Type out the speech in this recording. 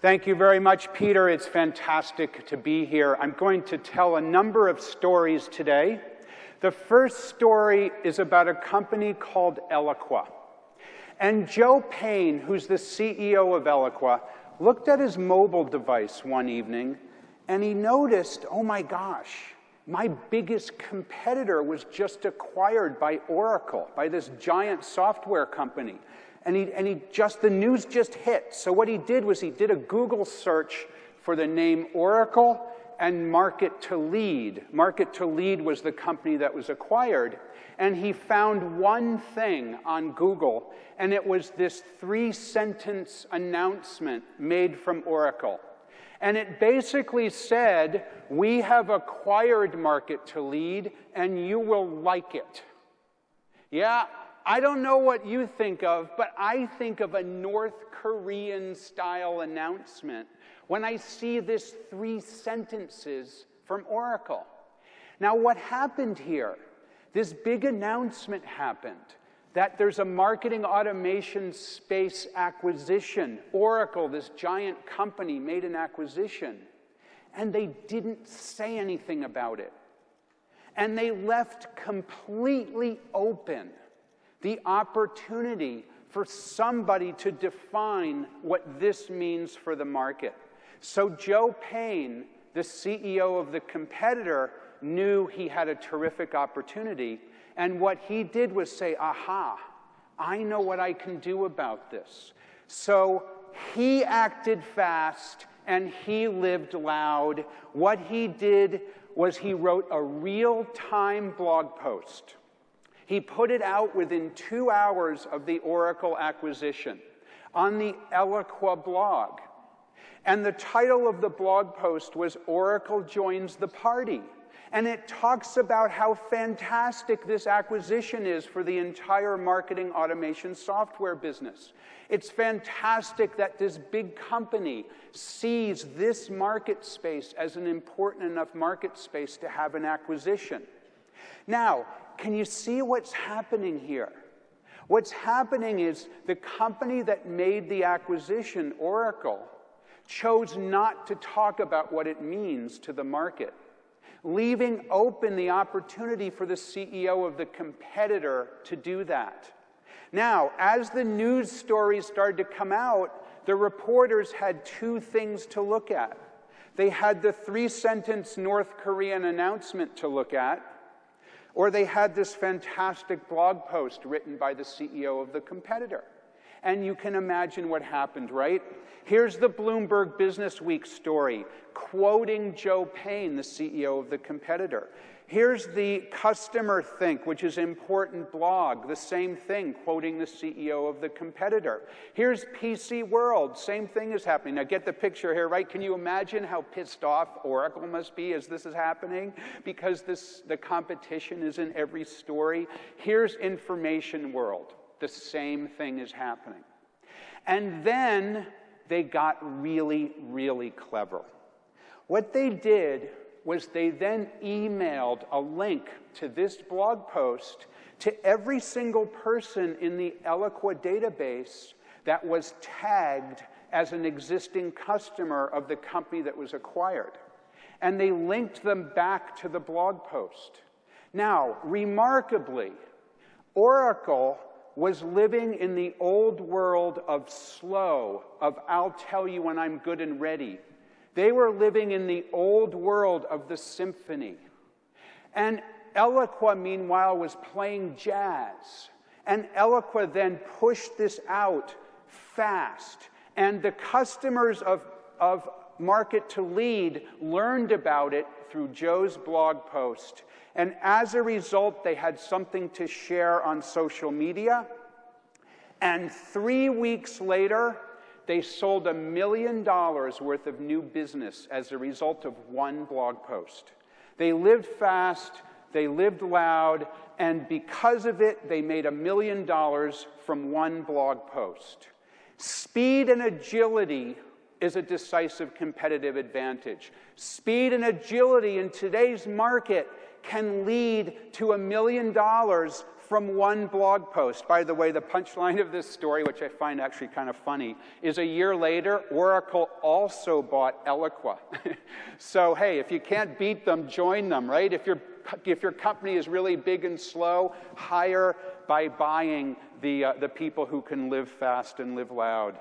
Thank you very much, Peter. It's fantastic to be here. I'm going to tell a number of stories today. The first story is about a company called Eloqua. And Joe Payne, who's the CEO of Eloqua, looked at his mobile device one evening and he noticed, oh my gosh, my biggest competitor was just acquired by Oracle, by this giant software company. And the news just hit. So what he did was he did a Google search for the name Oracle and Market to Lead. Market to Lead was the company that was acquired. And he found one thing on Google, and it was this 3-sentence announcement made from Oracle. And it basically said, we have acquired Market to Lead, and you will like it. Yeah. I don't know what you think of, but I think of a North Korean-style announcement when I see this 3 sentences from Oracle. Now, what happened here? This big announcement happened that there's a marketing automation space acquisition. Oracle, this giant company, made an acquisition, and they didn't say anything about it. And they left completely open the opportunity for somebody to define what this means for the market. So Joe Payne, the CEO of the competitor, knew he had a terrific opportunity, and what he did was say, aha, I know what I can do about this. So he acted fast and he lived loud. What he did was he wrote a real-time blog post. He put it out within 2 hours of the Oracle acquisition on the Eloqua blog. And the title of the blog post was Oracle Joins the Party. And it talks about how fantastic this acquisition is for the entire marketing automation software business. It's fantastic that this big company sees this market space as an important enough market space to have an acquisition. Now, can you see what's happening here? What's happening is the company that made the acquisition, Oracle, chose not to talk about what it means to the market, leaving open the opportunity for the CEO of the competitor to do that. Now, as the news stories started to come out, the reporters had 2 things to look at. They had the 3-sentence North Korean announcement to look at, or they had this fantastic blog post written by the CEO of the competitor. And you can imagine what happened, right? Here's the Bloomberg Businessweek story, quoting Joe Payne, the CEO of the competitor. Here's the Customer Think, which is important blog, the same thing, quoting the CEO of the competitor. Here's PC World, same thing is happening. Now get the picture here, right? Can you imagine how pissed off Oracle must be as this is happening? Because the competition is in every story. Here's Information World, the same thing is happening. And then they got really, really clever. What they did was they then emailed a link to this blog post to every single person in the Eloqua database that was tagged as an existing customer of the company that was acquired. And they linked them back to the blog post. Now, remarkably, Oracle was living in the old world of slow, of I'll tell you when I'm good and ready. They were living in the old world of the symphony. And Eloqua, meanwhile, was playing jazz. And Eloqua then pushed this out fast. And the customers of Market to Lead learned about it through Joe's blog post. And as a result, they had something to share on social media. And 3 weeks later, they sold $1 million worth of new business as a result of one blog post. They lived fast, they lived loud, and because of it, they made $1 million from one blog post. Speed and agility is a decisive competitive advantage. Speed and agility in today's market can lead to $1 million from one blog post. By the way, the punchline of this story, which I find actually kind of funny, is a year later, Oracle also bought Eloqua. So, hey, if you can't beat them, join them, right? If your company is really big and slow, hire by buying the people who can live fast and live loud.